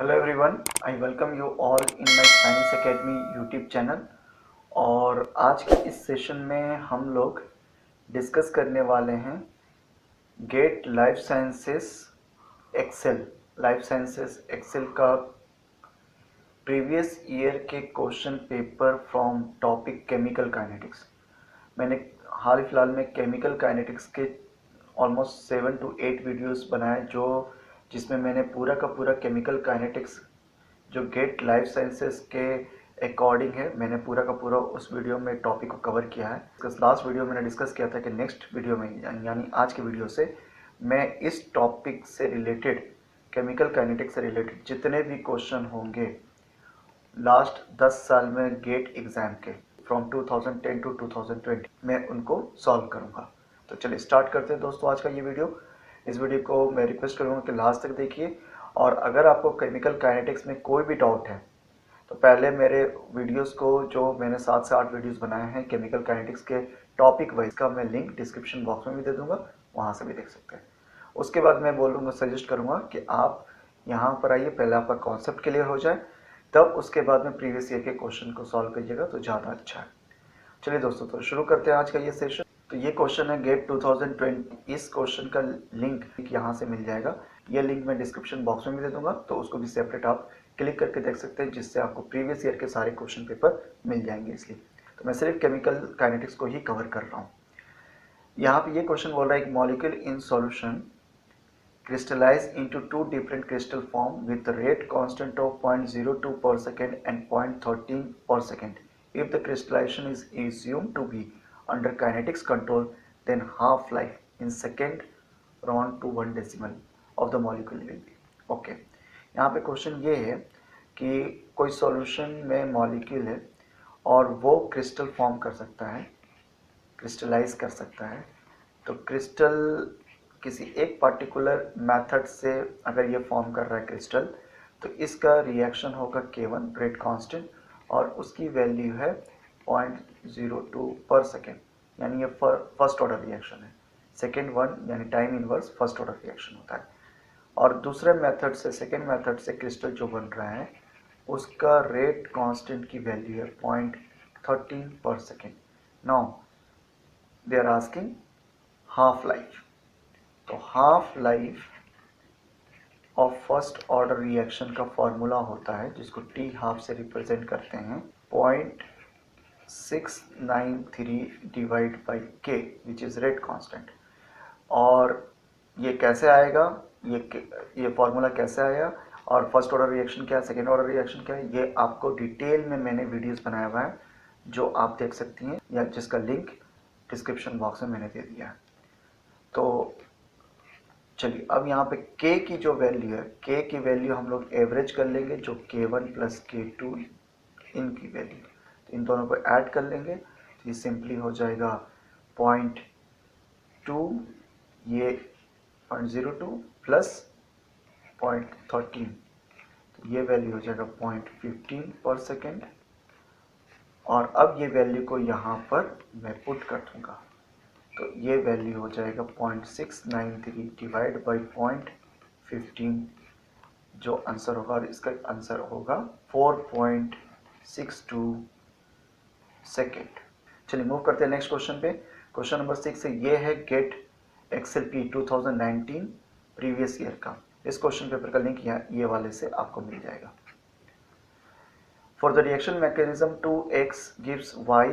Hello everyone, I welcome you all in my science academy YouTube channel. और आज के इस सेशन में हम लोग डिस्कस करने वाले हैं GATE life sciences XL. Life sciences XL का प्रीवियस ईयर के question paper from topic chemical kinetics. मैंने हाल फिलहाल में केमिकल काइनेटिक्स के ऑलमोस्ट 7 to 8 वीडियोस बनाए जिसमें मैंने पूरा का पूरा केमिकल काइनेटिक्स जो गेट लाइफ साइंसेस के अकॉर्डिंग है, मैंने पूरा का पूरा उस वीडियो में टॉपिक को कवर किया है। लास्ट वीडियो मैंने डिस्कस किया था कि नेक्स्ट वीडियो में यानी आज के वीडियो से मैं इस टॉपिक से रिलेटेड, केमिकल काइनेटिक्स से रिलेटेड जितने भी क्वेश्चन होंगे लास्ट 10 साल में गेट एग्जाम के फ्रॉम 2010 टू 2020 मैं उनको सॉल्व करूंगा। तो चलिए स्टार्ट करते हैं दोस्तों आज का ये वीडियो। इस वीडियो को मैं रिक्वेस्ट करूंगा कि लास्ट तक देखिए, और अगर आपको केमिकल काइनेटिक्स में कोई भी डाउट है तो पहले मेरे वीडियोस को, जो मैंने 7 से 8 वीडियोस बनाए हैं केमिकल काइनेटिक्स के टॉपिक वाइज, का मैं लिंक डिस्क्रिप्शन बॉक्स में भी दे दूंगा, वहाँ से भी देख सकते हैं। उसके बाद मैं बोलूँगा, सजेस्ट करूँगा कि आप यहाँ पर आइए, पहले आपका कॉन्सेप्ट क्लियर हो जाए, तब उसके बाद में प्रीवियस ईयर के क्वेश्चन को सॉल्व करिएगा तो ज़्यादा अच्छा है। चलिए दोस्तों, तो शुरू करते हैं आज का ये सेशन। तो ये क्वेश्चन है गेट 2020। इस क्वेश्चन का लिंक यहाँ से मिल जाएगा, ये लिंक मैं डिस्क्रिप्शन बॉक्स में भी दे दूंगा, तो उसको भी सेपरेट आप क्लिक करके देख सकते हैं, जिससे आपको प्रीवियस ईयर के सारे क्वेश्चन पेपर मिल जाएंगे। इसलिए तो मैं सिर्फ केमिकल काइनेटिक्स को ही कवर कर रहा हूँ। यहाँ पे ये क्वेश्चन बोल रहा है, एक molecule in solution crystallize into two different crystal form with the rate constant of 0.02 per second and 0.13 per second. If the crystallization is assumed to be under kinetics control, then half-life in second round to 1 decimal of the molecule will be. Okay. यहाँ पे question ये है कि कोई solution में molecule है और वो क्रिस्टल फॉर्म कर सकता है, क्रिस्टलाइज कर सकता है। तो क्रिस्टल किसी एक पर्टिकुलर मेथड से अगर ये फॉर्म कर रहा है क्रिस्टल, तो इसका रिएक्शन होगा K1 रेट कांस्टेंट, और उसकी वैल्यू है 0.02 पर सेकेंड, यानी ये फर्स्ट ऑर्डर रिएक्शन है। सेकेंड वन यानी time inverse first order reaction होता है। और दूसरे मेथड से, सेकेंड मेथड से क्रिस्टल जो बन रहा है उसका रेट कांस्टेंट की वैल्यू है 0.13 पर second. Now they are asking half life. तो half life of first order reaction का फॉर्मूला होता है, जिसको टी हाफ से रिप्रेजेंट करते हैं 0.693 डिवाइड बाई के, विच इज रेट कांस्टेंट। और ये कैसे आएगा, ये फॉर्मूला कैसे आया, और फर्स्ट ऑर्डर रिएक्शन क्या है, सेकेंड ऑर्डर रिएक्शन क्या है, ये आपको डिटेल में मैंने वीडियोस बनाया हुआ है जो आप देख सकती हैं, या जिसका लिंक डिस्क्रिप्शन बॉक्स में मैंने दे दिया है। तो चलिए अब यहाँ पे k की जो वैल्यू है, k की वैल्यू हम लोग एवरेज कर लेंगे, जो K1 प्लस K2 इनकी वैल्यू, तो इन दोनों को ऐड कर लेंगे तो ये सिंपली हो जाएगा 0.2, ये 0.02 प्लस 0.13, तो ये वैल्यू हो जाएगा 0.15 पर सेकेंड। और अब ये वैल्यू को यहाँ पर मैं पुट कर दूँगा, तो ये वैल्यू हो जाएगा 0.693 डिवाइड बाई 0.15, जो आंसर होगा, और इसका आंसर होगा 4.62 सेकेंड। चलिए मूव करते हैं नेक्स्ट क्वेश्चन पे। क्वेश्चन नंबर 6 है, ये है गेट एक्सएलपी 2019 प्रीवियस ईयर का। इस क्वेश्चन पेपर का लिंक ये वाले से आपको मिल जाएगा। For the reaction mechanism 2x gives y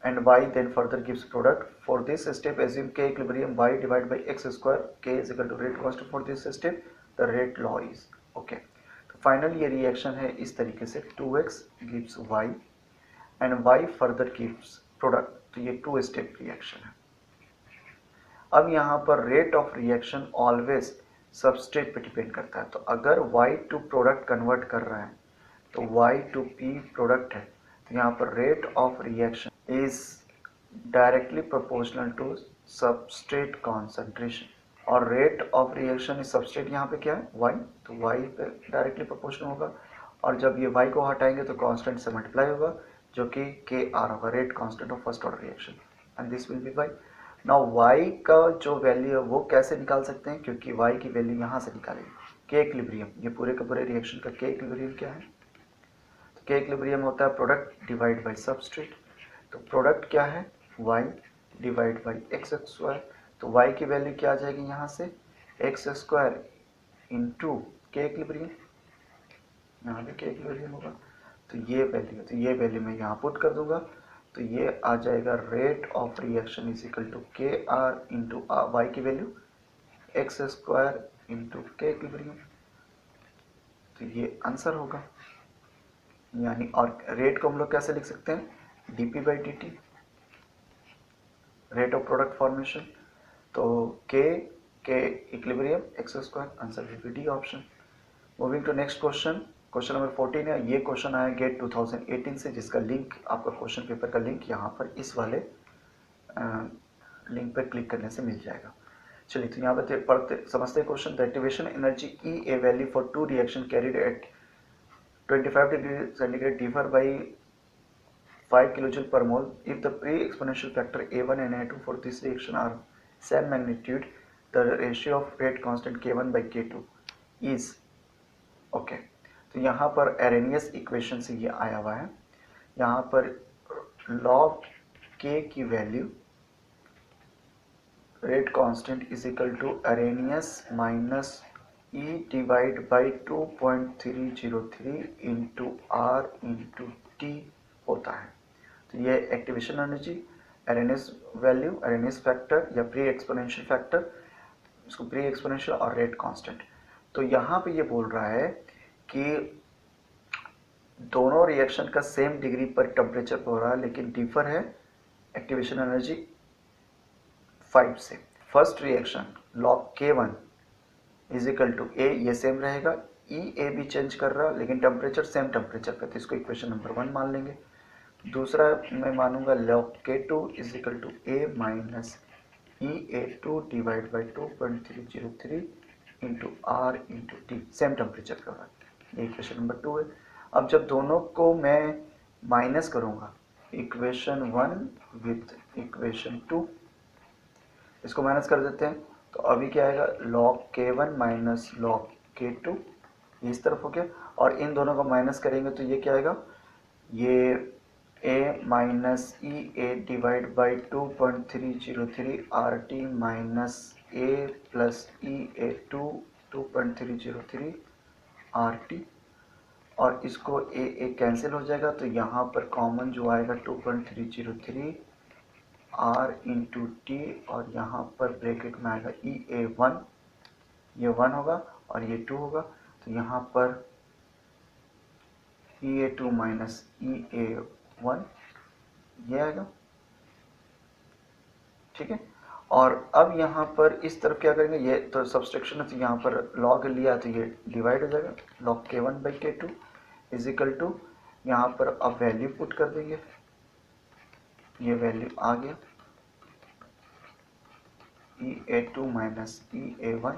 and y then further gives product. For this step assume k equilibrium y divided by x square, k is equal to rate constant. For this step the rate law is okay. तो final ये reaction है इस तरीके से, 2x gives y and y further gives product, तो ये 2 step reaction है। अब यहाँ पर rate of reaction always substrate पे डिपेंड करता है, तो अगर y टू प्रोडक्ट कन्वर्ट कर रहा है तो y टू p प्रोडक्ट है, तो यहाँ पर rate of reaction is directly proportional to substrate concentration, और rate of reaction is substrate यहाँ पे क्या है y, तो y पे directly proportional होगा, और जब ये y को हटाएंगे तो constant से multiply होगा, जो कि Kr होगा, rate constant of first order reaction, and this will be y. Now y का जो वैल्यू है वो कैसे निकाल सकते हैं, क्योंकि y की वैल्यू यहाँ से निकालेंगे, K के इक्विलिब्रियम, ये पूरे का पूरे रिएक्शन का के इक्विलिब्रियम क्या है? तो के इक्विलिब्रियम होता है प्रोडक्ट डिवाइड बाय सबस्ट्रेट। तो प्रोडक्ट क्या है? y divide by x square. तो y की वैल्यू क्या आ जाएगी यहाँ से? X square into K equilibrium, यहाँ भी के इक्विलिब्रियम होगा। तो ये वैल्यू मैं यहाँ पुट कर दूंगा। तो ये आ जाएगा rate of reaction is equal to K R into Y की value X square into K equilibrium. तो ये आंसर होगा। यानी और रेट को हम लोग कैसे लिख सकते हैं? DP by D T, rate of product formation. तो K equilibrium X square, answer will be D option. Moving to next question, question number 14 है। ये क्वेश्चन आया गेट 2018 से, जिसका लिंक आपका क्वेश्चन पेपर का लिंक यहाँ पर इस वाले लिंक पर क्लिक करने से मिल जाएगा। चलिए तो यहाँ पर पढ़ते समझते हैं question. The activation energy E A value for two reaction carried at 25 degree centigrade differ by 5 kilojoule per mole if the pre-exponential factor A1 and A2 for this reaction are same magnitude, the ratio of rate constant K1 by K2 is okay। तो यहाँ पर erroneous equation से ये आया हुआ है। यहाँ पर log K की value rate constant is equal to Arrhenius minus E divide by 2.303 into R into T होता है। तो ये activation energy, Arrhenius value, Arrhenius factor या प्री एक्सपोनेंशियल फैक्टर, इसको प्री एक्सपोनेंशियल और रेट कांस्टेंट। तो यहाँ पे ये बोल रहा है कि दोनों रिएक्शन का सेम डिग्री पर टेम्परेचर हो रहा है, लेकिन डिफर है एक्टिवेशन एनर्जी 5 से। First reaction log K1 is equal to A, ये सेम रहेगा। ई ए भी चेंज कर रहा लेकिन टेम्परेचर सेम टेम्परेचर पे, तो इसको इक्वेशन नंबर 1 मान लेंगे। दूसरा मैं मानूंगा log K2 is equal to A minus E A2 divide by 2.303 into R into T, same temperature का होगा। ये इक्वेशन नंबर 2 है। अब जब दोनों को मैं माइनस करूंगा, इक्वेशन 1 विथ इक्वेशन 2, इसको माइनस कर देते हैं। तो अभी क्या आएगा? Log K1 minus log K2, इस तरफ हो गया। और इन दोनों को माइनस करेंगे तो ये क्या आएगा? ये a minus E A divide by 2.303 R T minus A plus E A 2.303 R T, और इसको ए कैंसिल हो जाएगा। तो यहाँ पर कॉमन जो आएगा 2.303 आर इंटू टी, और यहाँ पर ब्रैकेट में आएगा E A1, ये 1 होगा और ये 2 होगा। तो यहाँ पर E A2 minus E A1 ये आएगा, ठीक है। और अब यहाँ पर इस तरफ क्या करेंगे? ये तो सब्सट्रैक्शन है, तो यहाँ पर लॉग लिया तो ये डिवाइड हो जाएगा। Log K1 by K2 is equal to, यहाँ पर अब वैल्यू पुट कर देंगे, ये वैल्यू आ गया E A2 minus E A1।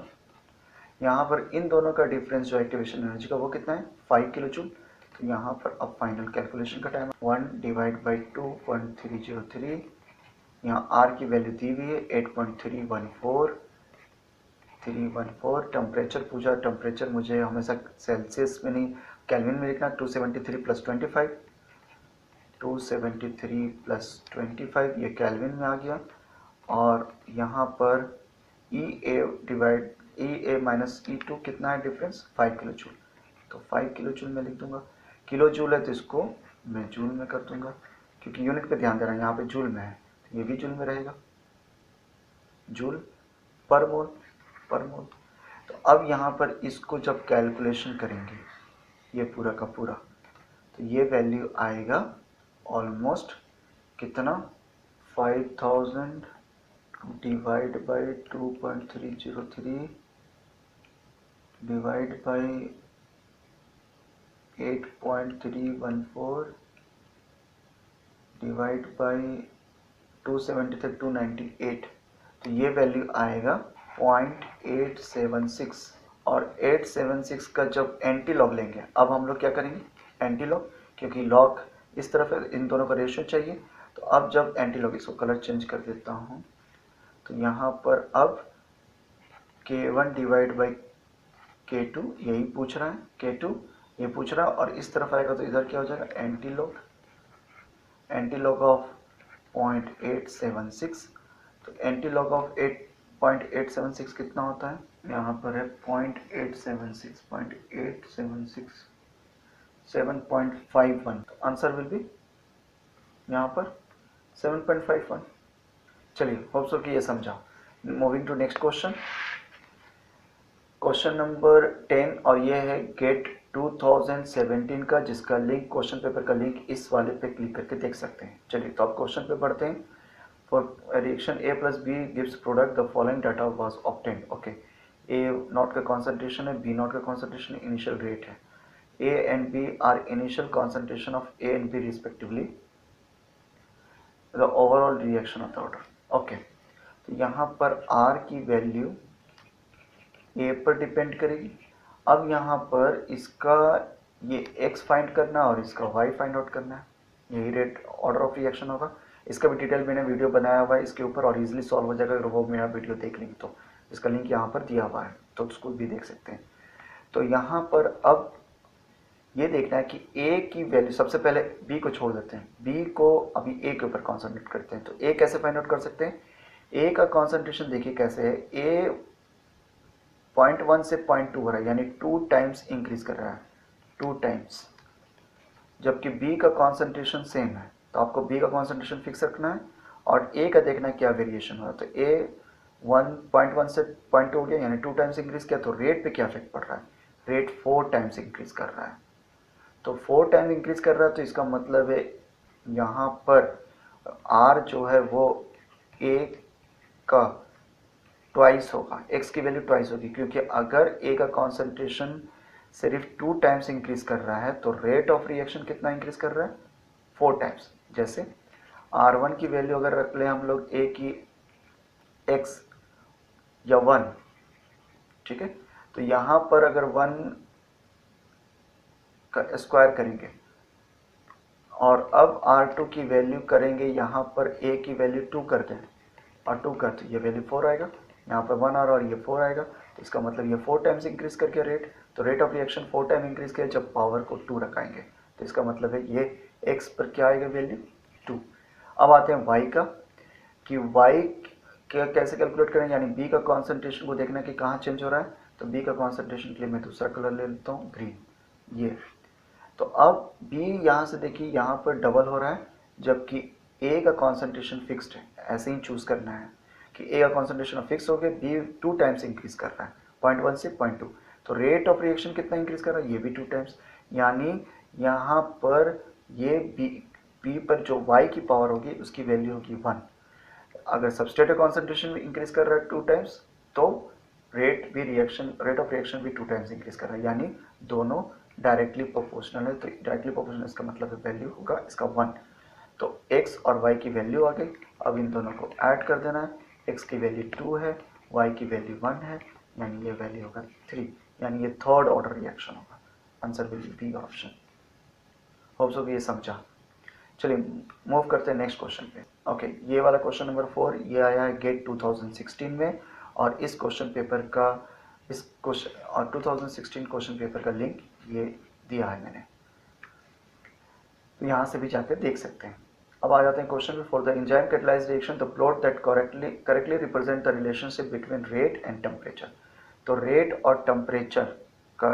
यहाँ पर इन दोनों का डिफरेंस जो एक्टिवेशन एनर्जी का वो कितना है? 5 किलो जूल। तो यहाँ पर अब फाइनल कैलकुलेशन का टाइम 1 डिवाइड बाई 2.303, यहाँ आर की वैल्यू दी हुई है 8.314। टेम्परेचर पूछा, टेम्परेचर मुझे हमेशा सेल्सियस में नहीं केल्विन में लिखना। 273 प्लस 25, 273 प्लस 25 ये केल्विन में आ गया। और यहाँ पर ई ए माइनस E2 कितना है डिफरेंस? 5 kilo joule. तो 5 किलो जूल में लिख दूंगा। किलो जूल है तो इसको मैं जूल में कर दूंगा, क्योंकि यूनिट पे ध्यान देना, यहाँ पे जूल में है तो ये भी जूल में रहेगा, जूल पर मोल, पर मोल। तो अब यहाँ पर इसको जब कैलकुलेशन करेंगे ये पूरा का पूरा, तो ये वैल्यू आएगा ऑलमोस्ट कितना? 5000 divide by 2.303 divide by 8.314 divide by 273 298, तो ये वैल्यू आएगा 0.876। और 876 का जब एंटी लॉग लेंगे, अब हम लोग क्या करेंगे? एंटी लॉग, क्योंकि लॉग इस तरफ है, इन दोनों का रेशियो चाहिए। तो अब जब एंटी लॉग, इसको कलर चेंज कर देता हूँ, तो यहाँ पर अब K1 डिवाइड बाई K2 यही पूछ रहा है, K2 ये पूछ रहा है, और इस तरफ आएगा तो इधर क्या हो जाएगा, एंटी लॉग ऑफ 0.876। तो एंटी लॉग ऑफ 0.876 कितना होता है, यहाँ पर है 0.876 7.51। तो आंसर विल बी यहाँ पर 7.51। चलिए, होप सो कि ये समझा। Moving to next question, question number 10, और ये है गेट 2017 का, जिसका लिंक, क्वेश्चन पेपर का लिंक इस वाले पे क्लिक करके देख सकते हैं। चलिए, तो आप क्वेश्चन पे पढ़ते हैं। For reaction A plus B gives product the following data was obtained. Okay, A not का कॉन्सेंट्रेशन है, B नॉट का कॉन्सेंट्रेशन इनिशियल रेट है। A and B are initial concentration of A and B respectively, the overall reaction of the order. Okay, तो यहाँ पर R की value A पर depend करेगी। अब यहाँ पर इसका ये X फाइंड करना और इसका Y फाइंड आउट करना है, यही रेट ऑर्डर ऑफ रिएक्शन होगा। इसका भी डिटेल मैंने वीडियो बनाया हुआ है इसके ऊपर, और इजीली सॉल्व हो जाएगा अगर वो मेरा वीडियो देख लेंगे तो। इसका लिंक यहाँ पर दिया हुआ है, तो उसको भी देख सकते हैं। तो यहाँ पर अब ये देखना है कि A की वैल्यू, सबसे पहले B को छोड़ देते हैं, B को अभी A के ऊपर कॉन्सेंट्रेट करते हैं। तो A कैसे फाइंड आउट कर सकते हैं, A का कॉन्सेंट्रेशन देखिए कैसे है, A 0.1 से 0.2 हो रहा है, यानी 2 टाइम्स इंक्रीज कर रहा है, 2 टाइम्स। जबकि B का कॉन्सेंट्रेशन सेम है, तो आपको B का कॉन्सेंट्रेशन फिक्स रखना है और A का देखना है क्या वेरिएशन हो रहा है। तो A 1.1 से 0.2 हो गया, यानी 2 टाइम्स इंक्रीज किया, तो रेट पे क्या इफेक्ट पड़ रहा है, रेट 4 टाइम्स इंक्रीज कर रहा है। तो 4 टाइम इंक्रीज कर रहा है, तो इसका मतलब है यहाँ पर R जो है वो A का ट्वाइस होगा, X की वैल्यू ट्वाइस होगी, क्योंकि अगर A का कॉन्सेंट्रेशन सिर्फ 2 टाइम्स इंक्रीज कर रहा है तो रेट ऑफ रिएक्शन कितना इंक्रीज कर रहा है, 4 टाइम्स। जैसे R1 की वैल्यू अगर रख लें हम लोग A की X या 1, ठीक है, तो यहाँ पर अगर 1 का स्क्वायर करेंगे और अब R2 की वैल्यू करेंगे यहाँ पर A की वैल्यू 2 कर दें और 2 कर, तो ये वैल्यू 4 आएगा, यहाँ पर 1 और ये 4 आएगा, तो इसका मतलब ये 4 टाइम्स इंक्रीज करके रेट, तो rate of reaction 4 time increase किया जब पावर को 2 रखाएंगे, तो इसका मतलब है ये X पर क्या आएगा वैल्यू 2। अब आते हैं Y का, कि Y क्या कैसे कैलकुलेट करें, यानी B का कॉन्सेंट्रेशन को देखना कि कहाँ चेंज हो रहा है। तो B का कॉन्सेंट्रेशन के लिए मैं दूसरा कलर ले लेता हूँ, ग्रीन, ये। तो अब B यहाँ से देखिए यहाँ पर डबल हो रहा है, जबकि A का कॉन्सेंट्रेशन फिक्स्ड है। ऐसे ही चूज करना है कि A का कॉन्सेंट्रेशन फिक्स हो गया, B 2 टाइम्स इंक्रीज कर रहा है, 0.1 से 0.2, तो रेट ऑफ रिएक्शन कितना इंक्रीज कर रहा है, ये भी 2 टाइम्स, यानी यहाँ पर ये B पर जो Y की पावर होगी उसकी वैल्यू होगी 1। अगर सबस्ट्रेट कॉन्सेंट्रेशन भी इंक्रीज कर रहा है 2 टाइम्स, तो रेट ऑफ रिएक्शन भी 2 टाइम्स इंक्रीज कर रहा है, यानी दोनों डायरेक्टली प्रोपोर्शनल है। तो डायरेक्टली प्रोपोर्शनल इसका मतलब वैल्यू होगा इसका 1। तो x और y की वैल्यू आ गई, अब इन दोनों को ऐड कर देना है, x की वैल्यू 2 है, y की वैल्यू 1 है, यानी ये वैल्यू होगा 3, यानी ये थर्ड ऑर्डर रिएक्शन होगा। Answer will B option. Hope so कि ये समझा। चलिए मूव करते हैं नेक्स्ट क्वेश्चन पे। ओके, ये वाला क्वेश्चन नंबर 4 ये आया है गेट 2016 में, और इस क्वेश्चन पेपर का इस क्वेश्चन और 2016 क्वेश्चन पेपर का लिंक ये दिया है मैंने, तो यहाँ से भी जाकर देख सकते हैं। अब आ जाते हैं क्वेश्चन में, for the enzyme catalysed reaction the plot that correctly represent the relationship between rate and temperature. तो रेट और टेम्परेचर का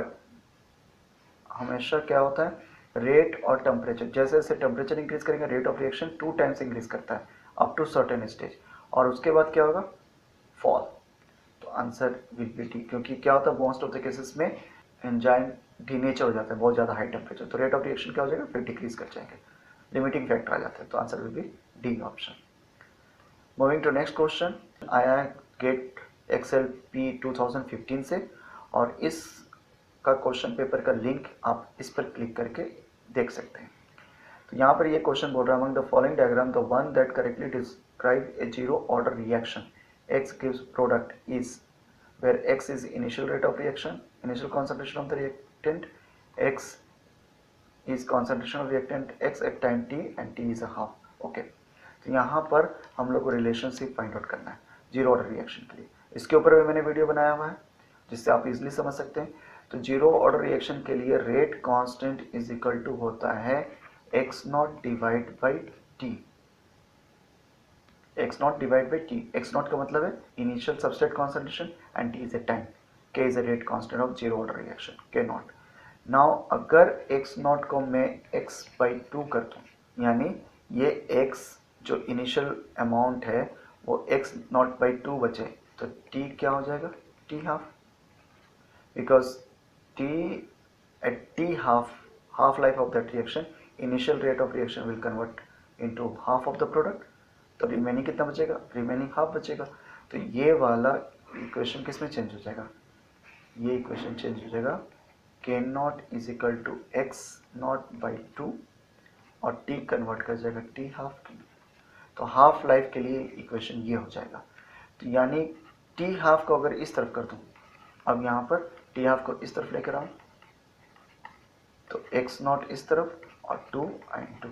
हमेशा क्या होता है, रेट और टेम्परेचर, जैसे जैसे टेम्परेचर इंक्रीज करेंगे rate of reaction 2 times increase करता है अप टू सर्टेन स्टेज, और उसके बाद क्या होगा, फॉल। तो आंसर विल बी डी, क्योंकि क्या होता है मोस्ट ऑफ द केसेस में एंजाइम डीनेचर हो जाता है बहुत ज़्यादा हाई टेम्परेचर, तो रेट ऑफ रिएक्शन क्या हो जाएगा, फिर डिक्रीज कर जाएंगे, लिमिटिंग फैक्टर आ जाता है। तो answer will be D option. Moving to next question, आया है गेट एक्सेल पी 2015 से, और इस का क्वेश्चन पेपर का लिंक आप इस पर क्लिक करके देख सकते हैं। तो यहाँ पर ये क्वेश्चन बोल रहा है, among the following diagram the one that correctly describe A zero order reaction X gives product is, where X is initial rate of reaction, initial concentration of the reactant, X is concentration of reactant X at time t and t is a half. Okay, तो यहाँ पर हम लोग को relationship find out करना है zero order reaction के लिए। इसके ऊपर भी मैंने वीडियो बनाया हुआ है, जिससे आप इजीली समझ सकते हैं। तो जीरो ऑर्डर रिएक्शन के लिए rate constant is equal to होता है x naught divide by t. X naught divide by t, x naught का मतलब है initial substrate concentration and t is a time, k is a rate constant of zero order reaction, k naught. Now अगर x naught को मैं x by two कर दूँ, यानी ये एक्स जो इनिशियल अमाउंट है वो एक्स नॉट बाई टू बचे, तो टी क्या हो जाएगा, T half, because T at t half life of that reaction, initial rate of reaction will convert into half of the product, तो रिमेनिंग कितना बचेगा, रिमेनिंग हाफ बचेगा। तो ये वाला इक्वेशन किस में चेंज हो जाएगा, ये इक्वेशन चेंज हो जाएगा K not is equal to X not by two और टी कन्वर्ट कर जाएगा टी हाफ की। तो हाफ लाइफ के लिए इक्वेशन ये हो जाएगा। तो यानी टी हाफ को अगर इस तरफ कर दूँ, अब यहाँ पर टी हाफ को इस तरफ लेकर आऊँ, तो एक्स नॉट इस तरफ और 2 इंटू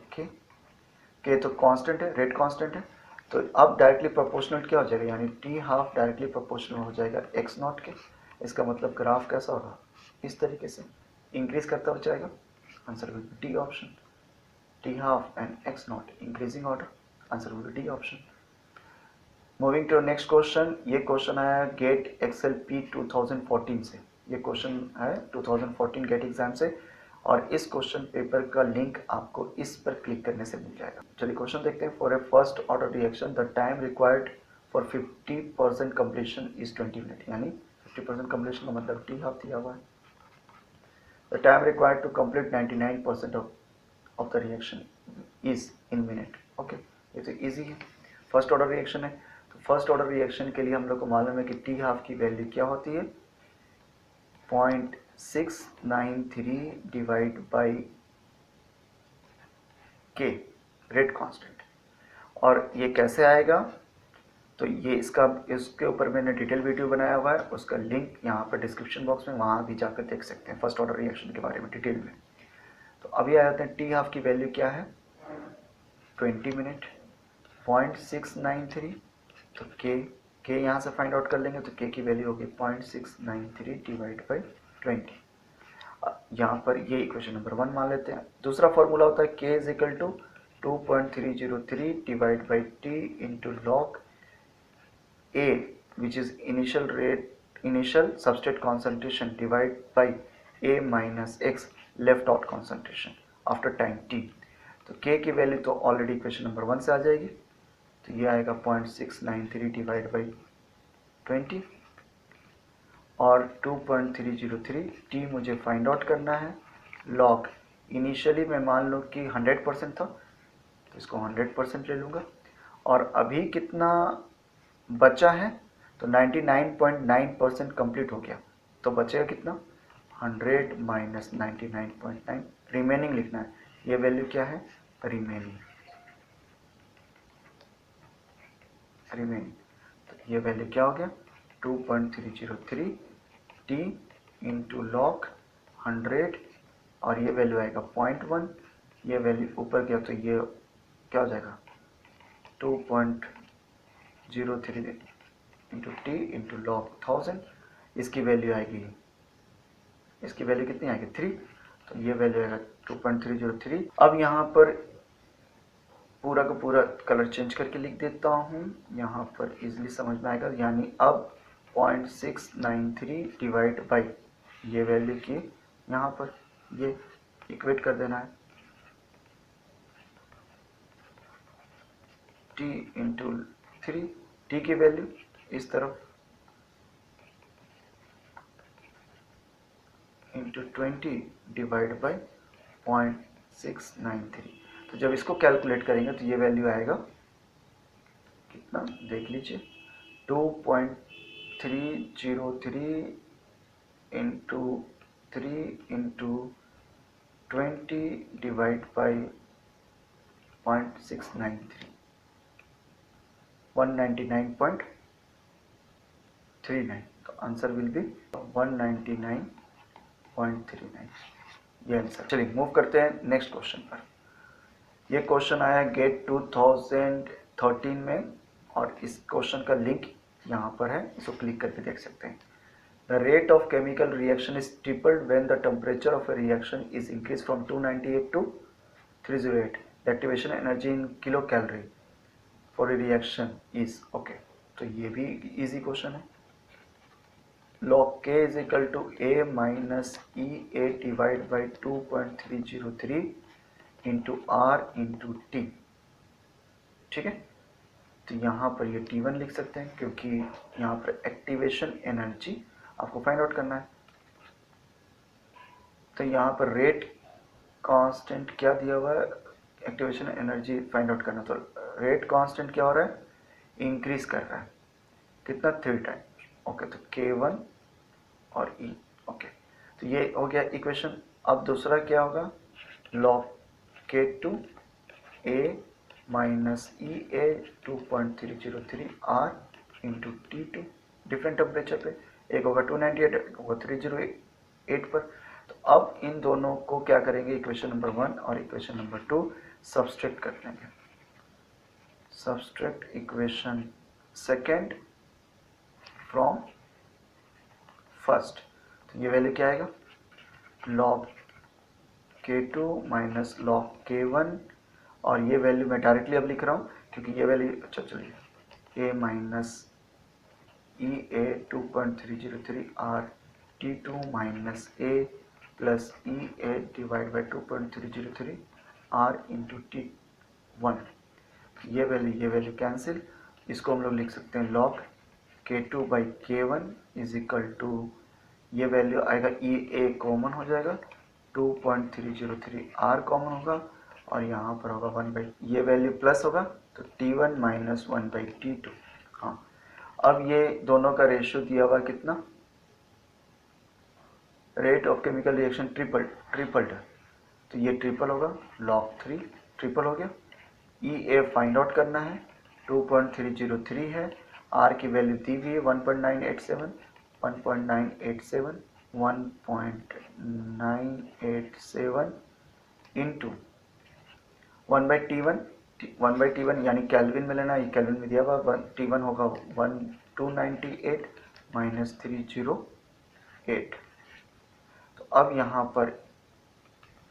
के तो कांस्टेंट है, रेट कांस्टेंट है, तो अब डायरेक्टली प्रोपोर्शनल क्या हो जाएगा, यानी टी हाफ डायरेक्टली प्रोपोर्शनल हो जाएगा एक्स नॉट के। इसका मतलब ग्राफ कैसा होगा, इस तरीके से इंक्रीज करता हुआ जाएगा। Answer will be D option, T half and X not increasing order, answer will be D option. Moving to next question, ये क्वेश्चन आया गेट एक्सेल पी 2014 से, ये क्वेश्चन है 2014 गेट एग्जाम से, और इस क्वेश्चन पेपर का लिंक आपको इस पर क्लिक करने से मिल जाएगा। चलिए क्वेश्चन देखते हैं। For a first order reaction the time required for 50% completion is 20 minute, यानी 50% कंप्लीशन का मतलब टी हाफ दिया हुआ है। The time required to complete 99% of the reaction is in minute. Okay, ये तो ईजी है, फर्स्ट ऑर्डर रिएक्शन है। तो फर्स्ट ऑर्डर रिएक्शन के लिए हम लोग को मालूम है कि टी हाफ की वैल्यू क्या होती है, 0.693 डिवाइड बाई के, रेट कांस्टेंट। और ये कैसे आएगा, तो ये इसके ऊपर मैंने डिटेल वीडियो बनाया हुआ है, उसका लिंक यहाँ पर डिस्क्रिप्शन बॉक्स में, वहाँ भी जाकर देख सकते हैं फर्स्ट ऑर्डर रिएक्शन के बारे में डिटेल में। तो अभी आ जाते हैं टी हाफ की वैल्यू क्या है, 20 मिनट, 0.693, तो के यहाँ से फाइंड आउट कर लेंगे, तो के की वैल्यू होगी 0.693 डिवाइड बाई 20। यहाँ पर ये इक्वेशन नंबर 1 मान लेते हैं। दूसरा फॉर्मूला होता है K is equal to 2.303 divide by T into log A which is initial substrate concentration divide by A minus X left out concentration after time T. तो के की वैल्यू तो already equation number 1 से आ जाएगी, तो ये आएगा 0.693 divide by 20 और 2.303 T मुझे फाइंड आउट करना है। लॉग इनिशियली मैं मान लो कि 100% था, तो इसको 100% ले लूँगा, और अभी कितना बचा है, तो 99.9% कंप्लीट हो गया, तो बचेगा कितना, 100 माइनस 99.9, रिमेनिंग लिखना है। ये वैल्यू क्या है, रिमेनिंग, तो ये वैल्यू क्या हो गया, 2.303 टी इंटू लॉग 100, और ये वैल्यू आएगा 0.1, ये वैल्यू ऊपर गया तो ये क्या हो जाएगा 2.03 इंटू टी इंटू लॉग 1000, इसकी वैल्यू आएगी, इसकी वैल्यू कितनी आएगी 3, तो ये वैल्यू आएगा 2.303। अब यहाँ पर पूरा का पूरा कलर चेंज करके लिख देता हूँ, यहाँ पर इजीली समझ में आएगा। यानी अब 0.693 डिवाइड बाई ये वैल्यू की यहाँ पर ये इक्वेट कर देना है, t इंटू 3, टी की वैल्यू इस तरफ इंटू 20 डिवाइड बाई 0.693। तो जब इसको कैलकुलेट करेंगे तो ये वैल्यू आएगा कितना, देख लीजिए, 2.303 इंटू 3 इंटू 20 डिवाइड बाई 0.693, 199.39, तो आंसर विल बी 199.39, ये आंसर। चलिए मूव करते हैं नेक्स्ट क्वेश्चन पर। ये क्वेश्चन आया गेट 2013 में, और इस क्वेश्चन का लिंक यहाँ पर है, इसको क्लिक करके देख सकते हैं। The rate of chemical reaction is tripled when the temperature of a reaction is increased from 298 to 308. The activation energy in kilocalorie for a reaction is okay. तो ये भी इजी क्वेश्चन है. log k is equal to a minus EA divided by 2.303 into R into T. ठीक है, तो यहाँ पर ये T1 लिख सकते हैं क्योंकि यहाँ पर एक्टिवेशन एनर्जी आपको फाइंड आउट करना है. तो यहाँ पर रेट कांस्टेंट क्या दिया हुआ है, एक्टिवेशन एनर्जी फाइंड आउट करना. तो रेट कांस्टेंट क्या हो रहा है, इंक्रीज कर रहा है. कितना, 3 टाइम. ओके, तो K1 और E. ओके, तो ये हो गया इक्वेशन. अब दूसरा क्या होगा, log K2 A minus EA 2.303 R into T2. Different temperature पे, एक होगा 298, एक होगा 308 पर. तो अब इन दोनों को क्या करेंगे, इक्वेशन नंबर 1 और इक्वेशन नंबर 2 सब्सट्रैक्ट कर लेंगे. Subtract equation second from first. तो ये वैल्यू क्या आएगा, log K2 minus log K1, और ये वैल्यू मैं डायरेक्टली अब लिख रहा हूँ क्योंकि ये वैल्यू, अच्छा चलिए, a minus EA 2.303 R T2 minus A plus EA divide by 2.303 R into T1. ये वैल्यू कैंसिल. इसको हम लोग लिख सकते हैं log K2 by K1 is equal to, ये वैल्यू आएगा EA कॉमन हो जाएगा, 2.303 R कॉमन होगा, और यहाँ पर होगा 1 बाई, ये वैल्यू प्लस होगा तो T1 माइनस 1 बाई T2. हाँ, अब ये दोनों का रेशियो दिया हुआ कितना, rate of chemical reaction tripled है, तो ये ट्रिपल होगा, log 3 ट्रिपल हो गया. EA फाइंड आउट करना है, 2.303 है, R की वैल्यू दी हुई है 1.987 इंटू 1 बाई T1 यानी कैलविन में लेना, ये कैलविन में दिया हुआ, T1 होगा 1298 माइनस 308. तो अब यहाँ पर,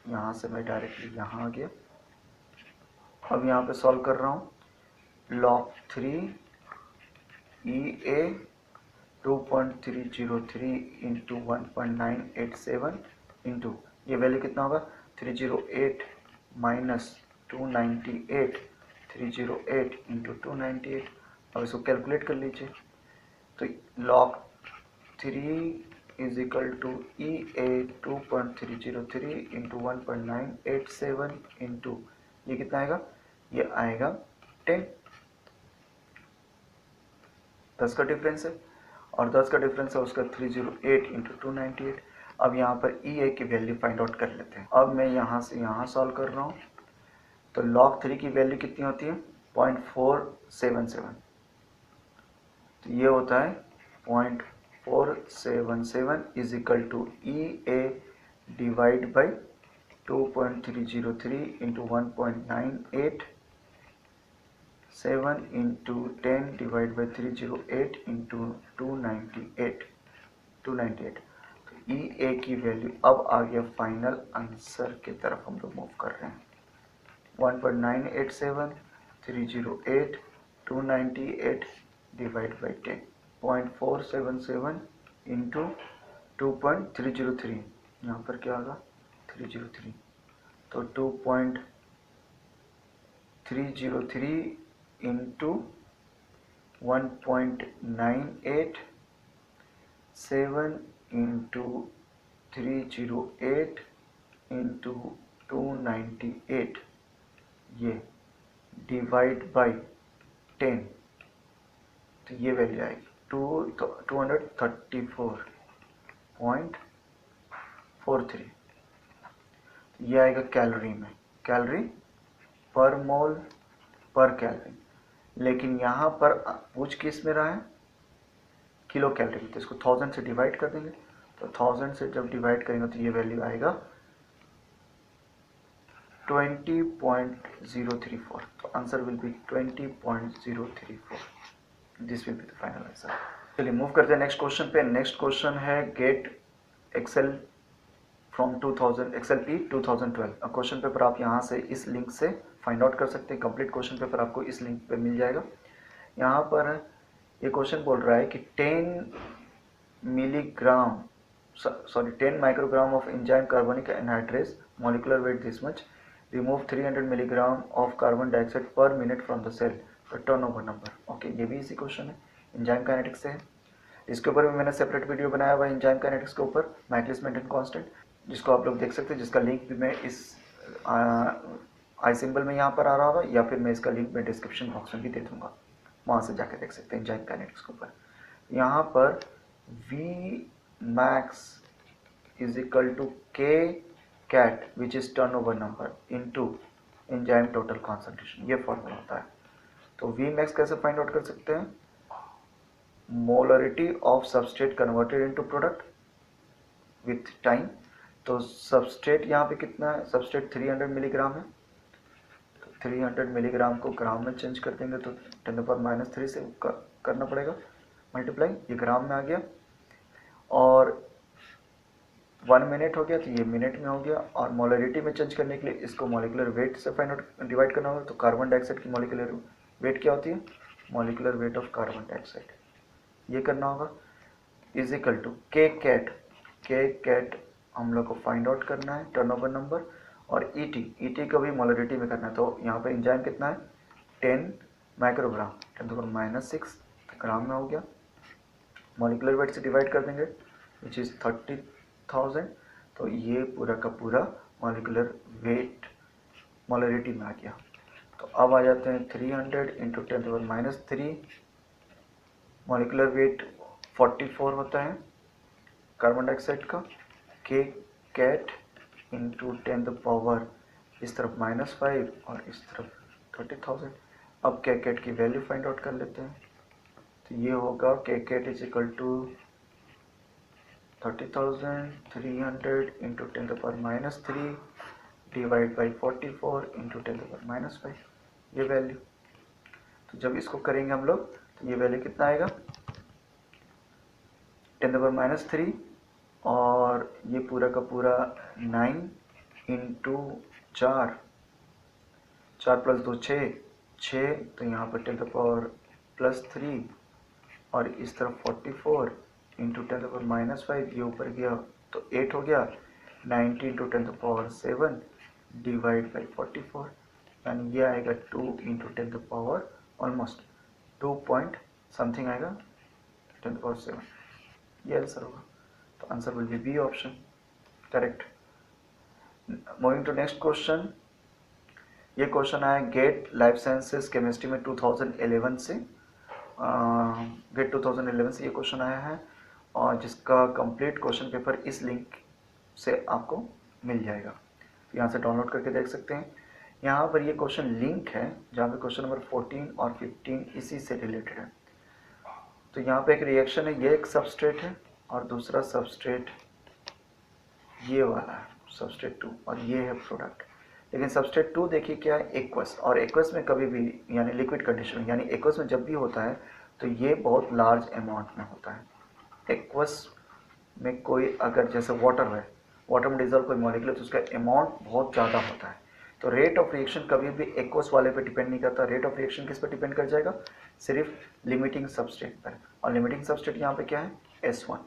यहाँ से मैं डायरेक्टली यहाँ आ गया. अब यहाँ पे सॉल्व कर रहा हूँ, log 3 EA 2.303 इंटू 1.987 इंटू, ये वैल्यू कितना होगा, 308 माइनस 298, 308 इंटू 298. अब इसको कैलकुलेट कर लीजिए. तो log 3 is equal to EA 2.303 into 1.987 into, ये कितना आएगा, ये आएगा 10. 10 का डिफरेंस है, और 10 का डिफरेंस है उसका 308 इंटू 298. अब यहाँ पर EA की वैल्यू फाइंड आउट कर लेते हैं. अब मैं यहाँ से यहाँ सॉल्व कर रहा हूँ. तो log 3 की वैल्यू कितनी होती है, 0.477. तो ये होता है 0.477 is equal to EA divide by 2.303 into 1.987 into 10 divide by 308 into 298. तो EA की वैल्यू अब आ गया फाइनल आंसर की तरफ हम लोग मूव कर रहे हैं. 1.987, 308, 298 डिवाइड बाई 10, 0.477 इंटू 2.303, यहाँ पर क्या होगा 303, तो 2.303 इंटू 1.987 इंटू 308 इंटू 298, ये डिवाइड बाई 10, तो ये वैल्यू आएगी 234.43. ये आएगा कैलोरी में, कैलोरी पर मोल पर केल्विन. लेकिन यहाँ पर पूछ किस में रहा है, किलो कैलोरी में, तो इसको 1000 से डिवाइड कर देंगे. तो 1000 से जब डिवाइड करेंगे तो ये वैल्यू आएगा 20.034. तो answer will be 20.034. This will be the final answer. चलिए मूव करते हैं नेक्स्ट क्वेश्चन पे। नेक्स्ट क्वेश्चन है गेट एक्सेल फ्रॉम 2000 एक्सेल 2012। क्वेश्चन पेपर आप यहाँ से इस लिंक से फाइंड आउट कर सकते हैं। कंप्लीट क्वेश्चन पेपर आपको इस लिंक पे मिल जाएगा। यहाँ पर ये क्वेश्चन बोल रहा है कि 10 microgram of enzyme carbonic anhydrase molecular weight this much, remove 300 milligram of carbon dioxide per minute from the cell, turnover number. Okay, ये भी इसी क्वेश्चन है, एंजाइम काइनेटिक्स से है। इसके ऊपर भी मैंने सेपरेट वीडियो बनाया हुआ है एंजाइम काइनेटिक्स के ऊपर, माइकलिस मेंटेन कांस्टेंट, जिसको आप लोग देख सकते हैं, जिसका लिंक भी मैं इस आई सिंबल में यहाँ पर आ रहा होगा, या फिर मैं इसका लिंक मैं डिस्क्रिप्शन बॉक्स में भी दे दूंगा, वहाँ से जाके देख सकते हैं एंजाइम काइनेटिक्स के ऊपर। यहाँ पर V max is equal to K cat which is turnover number into enzyme total concentration, ये फॉर्मूला होता है। तो V max कैसे फाइंड आउट कर सकते हैं? Molarity of substrate converted into product with time. तो सबस्ट्रेट यहाँ पे कितना है? सबस्ट्रेट 300 मिलीग्राम है, तो 300 मिलीग्राम को ग्राम में चेंज कर देंगे तो 10⁻³ से करना पड़ेगा मल्टीप्लाई, ये ग्राम में आ गया। और 1 मिनट हो गया तो ये मिनट में हो गया। और मोलरिटी में चेंज करने के लिए इसको मॉलिक्यूलर वेट से फाइंड आउट डिवाइड करना होगा। तो कार्बन डाइऑक्साइड की मॉलिक्यूलर वेट क्या होती है? Molecular weight of carbon dioxide, ये करना होगा, इज इक्वल टू के कैट हम लोग को फाइंड आउट करना है, टर्नओवर नंबर। और ईटी को भी मोलरिटी में करना है। तो यहाँ पे एंजाइम कितना है? 10 माइक्रोग्राम, 10⁻⁶ ग्राम में हो गया। मॉलिक्यूलर वेट से डिवाइड कर देंगे विच इज़ 30,000, तो ये पूरा का पूरा मॉलिक्यूलर वेट मोलरिटी में आ गया। तो अब आ जाते हैं 300 इंटू 10⁻³ मॉलिक्यूलर वेट 44 होता है कार्बन डाइऑक्साइड का। के कैट इंटू 10⁻, इस तरफ -5 और इस तरफ 30,000। अब के कैट की वैल्यू फाइंड आउट कर लेते हैं। तो ये होगा K cat is equal to 30,000 300 into 10⁻³ divide by 44 into 10⁻⁵, ये वैल्यू। तो जब इसको करेंगे हम लोग तो ये वैल्यू कितना आएगा? 10⁻³ और ये पूरा का पूरा 9 इंटू 4 + 2 6, तो यहाँ पर 10⁻+3 और इस तरफ 44 इंटू 10⁻⁵, ये ऊपर गया तो 8 हो गया। 90 इंटू 10⁻7 डिवाइड बाई 44, यानी ये आएगा 2 इंटू 10⁻, ऑलमोस्ट 2 पॉइंट समथिंग आएगा 10⁻7, ये आंसर होगा। तो answer will be B option, correct. Moving to next question. ये क्वेश्चन आया गेट लाइफ साइंसेस केमिस्ट्री में 2011 से, गेट 2011 से ये क्वेश्चन आया है, और जिसका कंप्लीट क्वेश्चन पेपर इस लिंक से आपको मिल जाएगा, यहाँ से डाउनलोड करके देख सकते हैं। यहाँ पर ये क्वेश्चन लिंक है जहाँ पे क्वेश्चन नंबर 14 और 15 इसी से रिलेटेड है। तो यहाँ पे एक रिएक्शन है, ये एक सबस्ट्रेट है और दूसरा सबस्ट्रेट ये वाला है सबस्ट्रेट 2, और ये है प्रोडक्ट। लेकिन सबस्ट्रेट 2 देखिए क्या है? एक्वस, और एक्वस में कभी भी यानी लिक्विड कंडीशन, यानी एक्वस में जब भी होता है तो ये बहुत लार्ज अमाउंट में होता है। एक्वस में कोई अगर जैसे वाटर है, वाटर में डिजॉल्व कोई मॉलिक्यूल है तो उसका अमाउंट बहुत ज़्यादा होता है। तो रेट ऑफ रिएक्शन कभी भी एक्वस वाले पे डिपेंड नहीं करता। रेट ऑफ रिएक्शन किस पर डिपेंड कर जाएगा? सिर्फ लिमिटिंग सबस्ट्रेट पर। और लिमिटिंग सबस्ट्रेट यहाँ पे क्या है? S1,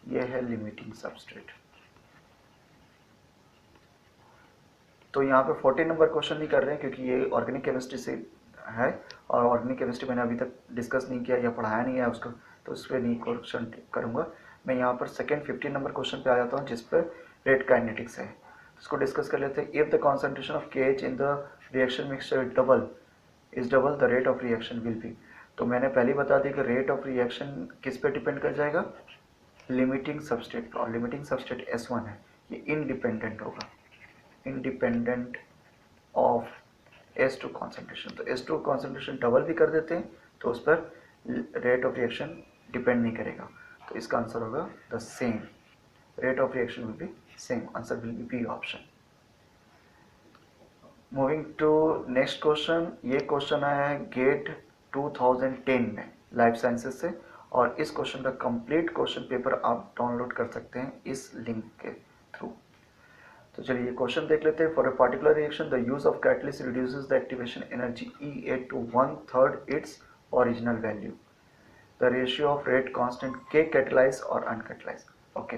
ये है लिमिटिंग सबस्ट्रेट। तो यहाँ पे 14 नंबर क्वेश्चन नहीं कर रहे हैं क्योंकि ये ऑर्गेनिक केमिस्ट्री से है, और ऑर्गेनिक केमिस्ट्री मैंने अभी तक डिस्कस नहीं किया या पढ़ाया नहीं है उसको, तो उस पर नहीं क्वेश्चन करूँगा। मैं यहाँ पर सेकेंड 15 नंबर क्वेश्चन पे आ जाता हूँ जिस पर रेट काइनेटिक्स है, इसको डिस्कस कर लेते हैं। If the concentration of KH in the reaction mixture double the rate of reaction will B. तो मैंने पहले बता दी कि रेट ऑफ रिएक्शन किस पे डिपेंड कर जाएगा? लिमिटिंग सबस्ट्रेट पर, और लिमिटिंग सबस्ट्रेट S1 है, ये इंडिपेंडेंट होगा, इंडिपेंडेंट ऑफ S2 कॉन्सेंट्रेशन। तो S2 कॉन्सेंट्रेशन डबल भी कर देते हैं तो उस पर रेट ऑफ रिएक्शन डिपेंड नहीं करेगा। तो इसका आंसर होगा the same, rate of reaction will be same, answer will be B option. Moving to next question. ये क्वेश्चन आया है गेट 2010 में लाइफ साइंसेस से, और इस क्वेश्चन का कंप्लीट क्वेश्चन पेपर आप डाउनलोड कर सकते हैं इस लिंक के थ्रू। तो चलिए क्वेश्चन देख लेते हैं। For a particular reaction the use of catalyst reduces the activation energy EA to 1/3 its original value. The ratio of rate constant K catalyse और अनकैटलाइज। ओके,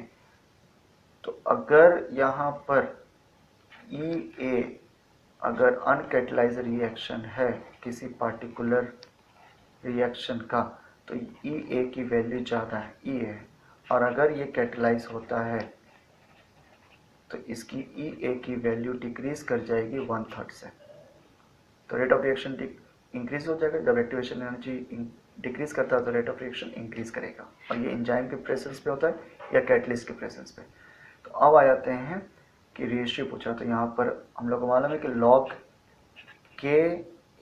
तो अगर यहाँ पर EA अगर अनकैटलाइज रिएक्शन है किसी पार्टिकुलर रिएक्शन का, तो EA की वैल्यू ज़्यादा है, EA है, और अगर ये कैटलाइज होता है तो इसकी EA की वैल्यू डिक्रीज कर जाएगी 1/3 से। तो रेट ऑफ रिएक्शन इंक्रीज हो जाएगा। जब एक्टिवेशन एनर्जी डिक्रीज करता है तो रेट ऑफ रिएक्शन इंक्रीज करेगा, और ये एंजाइम के प्रेजेंस पे होता है या कैटलिस्ट के प्रेजेंस पे। तो अब आ जाते हैं कि रेशियो पूछा, तो यहाँ पर हम लोग को मालूम है कि log K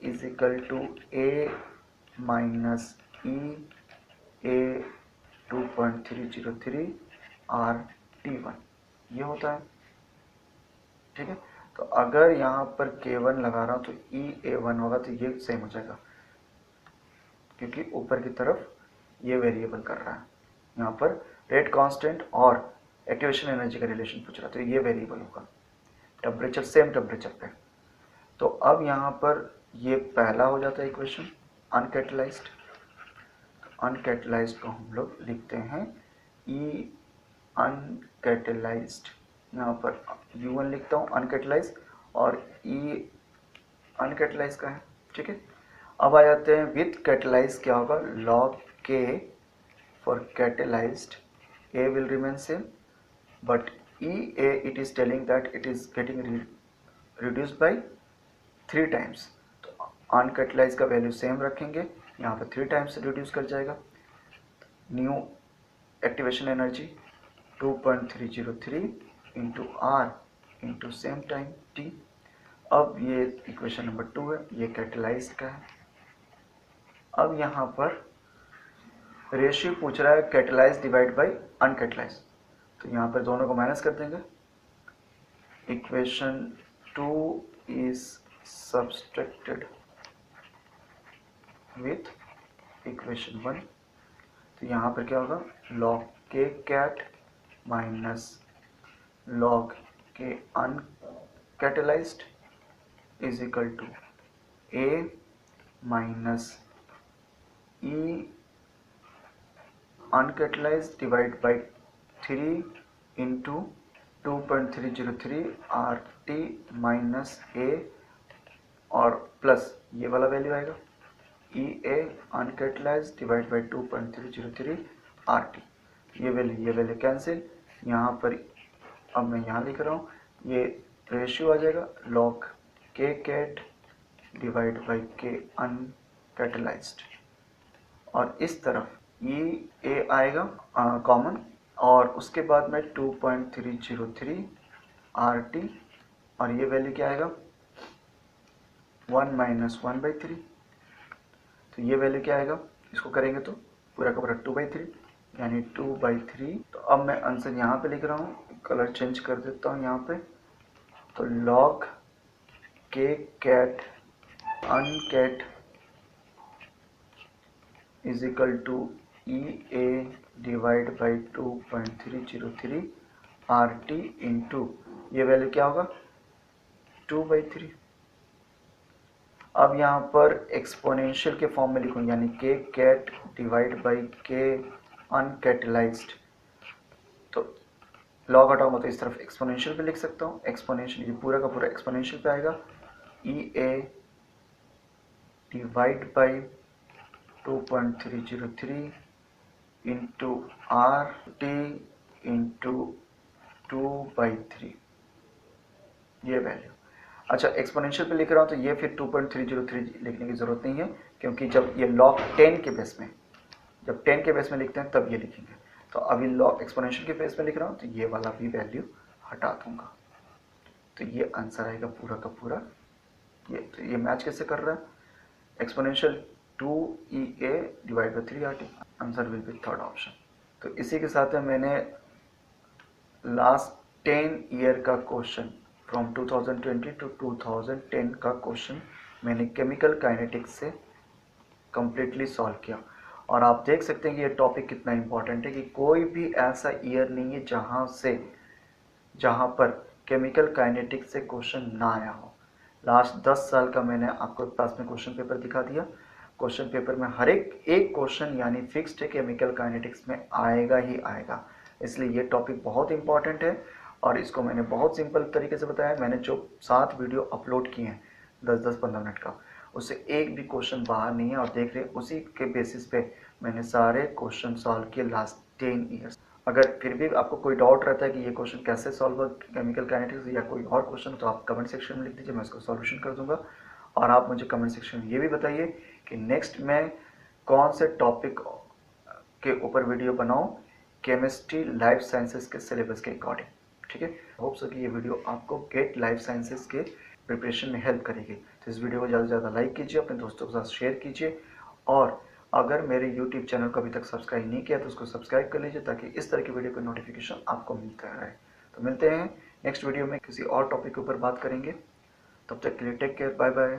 is equal to A minus EA 2.303 RT1 ये होता है। ठीक है, तो अगर यहाँ पर K1 लगा रहा हूँ तो EA1 होगा, तो ये सेम हो जाएगा क्योंकि ऊपर की तरफ ये वेरिएबल कर रहा है। यहाँ पर रेट कांस्टेंट और एक्टिवेशन एनर्जी का रिलेशन पूछ रहा है, तो ये वेरिएबल होगा। टेम्परेचर सेम टेम्परेचर पे। तो अब यहाँ पर ये पहला हो जाता है इक्वेशन अनकैटलाइज्ड। अनकैटलाइज्ड को हम लोग लिखते हैं E अनकैटलाइज्ड, यहाँ पर U1 लिखता हूँ अनकैटलाइज्ड, और E अनकैटलाइज का है। ठीक है, अब आ जाते हैं विथ कैटलाइज क्या होगा, log K for catalysed A will remain same, but EA it is telling that it is getting reduced by 3 times। तो अनकैटलाइज का वैल्यू सेम रखेंगे, यहाँ पर 3 टाइम्स रिड्यूस कर जाएगा। New activation energy 2.303 into R into same time T। अब ये equation number 2 है, ये कैटलाइज्ड का है। अब यहाँ पर रेशियो पूछ रहा है कैटलाइज डिवाइड बाय अनकैटलाइज, तो यहाँ पर दोनों को माइनस कर देंगे। Equation 2 is subtracted with equation 1, तो यहाँ पर क्या होगा, log K cat minus log K uncatalysed is equal to A minus E uncatalysed divide by 3 into 2.303 RT minus A, और प्लस ये वाला वैल्यू आएगा EA uncatalysed divide by 2.303 RT। ये वैल्यू कैंसिल। यहाँ पर अब मैं यहाँ लिख रहा हूँ, ये रेशियो आ जाएगा log K cat divide by K uncatalysed, और इस तरफ EA आएगा कॉमन, और उसके बाद में 2.303 RT, और ये वैल्यू क्या आएगा 1 माइनस 1/3, तो ये वैल्यू क्या आएगा, इसको करेंगे तो पूरा का पूरा 2/3 यानी 2/3। तो अब मैं आंसर यहाँ पे लिख रहा हूँ, कलर चेंज कर देता हूँ यहाँ पे, तो log K cat uncat is equal to EA divide by 2.303 RT into ये वैल्यू क्या होगा 2/3। अब यहाँ पर एक्सपोनेंशियल के फॉर्म में लिखूँ, यानी K cat divide by K uncatalysed, तो लॉग हटाऊंगा तो इस तरफ एक्सपोनेंशियल पे लिख सकता हूँ। एक्सपोनेंशियल ये पूरा का पूरा एक्सपोनेंशियल पे आएगा, EA divide by 2.303 into RT into 2/3 ये वैल्यू। अच्छा, एक्सपोनेंशियल पे लिख रहा हूँ तो ये फिर 2.303 लिखने की ज़रूरत नहीं है, क्योंकि जब ये log 10 के बेस में, जब 10 के बेस में लिखते हैं तब ये लिखेंगे। तो अभी log एक्सपोनेंशियल के बेस में लिख रहा हूँ तो ये वाला भी वैल्यू हटा दूंगा, तो ये आंसर आएगा पूरा का पूरा। ये मैच कैसे कर रहा है, exponential 2EA divide by 3RT, answer will B third option. तो इसी के साथ में मैंने लास्ट 10 ईयर का क्वेश्चन फ्रॉम 2020 टू 2010 का क्वेश्चन मैंने केमिकल काइनेटिक्स से कम्प्लीटली सॉल्व किया। और आप देख सकते हैं कि ये टॉपिक कितना इम्पोर्टेंट है कि कोई भी ऐसा ईयर नहीं है जहाँ पर केमिकल काइनेटिक्स से क्वेश्चन ना आया हो। लास्ट 10 साल का मैंने आपको क्लास में क्वेश्चन पेपर दिखा दिया। क्वेश्चन पेपर में हर एक क्वेश्चन यानी फिक्स्ड है, केमिकल काइनेटिक्स में आएगा ही आएगा। इसलिए ये टॉपिक बहुत इंपॉर्टेंट है और इसको मैंने बहुत सिंपल तरीके से बताया। मैंने जो 7 वीडियो अपलोड किए हैं 10-10-15 मिनट का, उससे एक भी क्वेश्चन बाहर नहीं है और देख रहे उसी के बेसिस पे मैंने सारे क्वेश्चन सॉल्व किए लास्ट 10 ईयर्स। अगर फिर भी आपको कोई डाउट रहता है कि ये क्वेश्चन कैसे सॉल्व हो केमिकल काइनेटिक्स या कोई और क्वेश्चन, तो आप कमेंट सेक्शन में लिख दीजिए, मैं इसको सॉल्यूशन कर दूंगा। और आप मुझे कमेंट सेक्शन में ये भी बताइए कि नेक्स्ट मैं कौन से टॉपिक के ऊपर वीडियो बनाऊं केमिस्ट्री लाइफ साइंसेस के सिलेबस के अकॉर्डिंग। ठीक है, होप सो कि ये वीडियो आपको गेट लाइफ साइंसेस के प्रिपरेशन में हेल्प करेगी। तो इस वीडियो को ज़्यादा से ज़्यादा लाइक कीजिए, अपने दोस्तों के साथ शेयर कीजिए और अगर मेरे YouTube चैनल को अभी तक सब्सक्राइब नहीं किया तो उसको सब्सक्राइब कर लीजिए ताकि इस तरह की वीडियो का नोटिफिकेशन आपको मिलता रहे। तो मिलते हैं नेक्स्ट वीडियो में, किसी और टॉपिक के ऊपर बात करेंगे। तब तक के लिए टेक केयर, बाय बाय।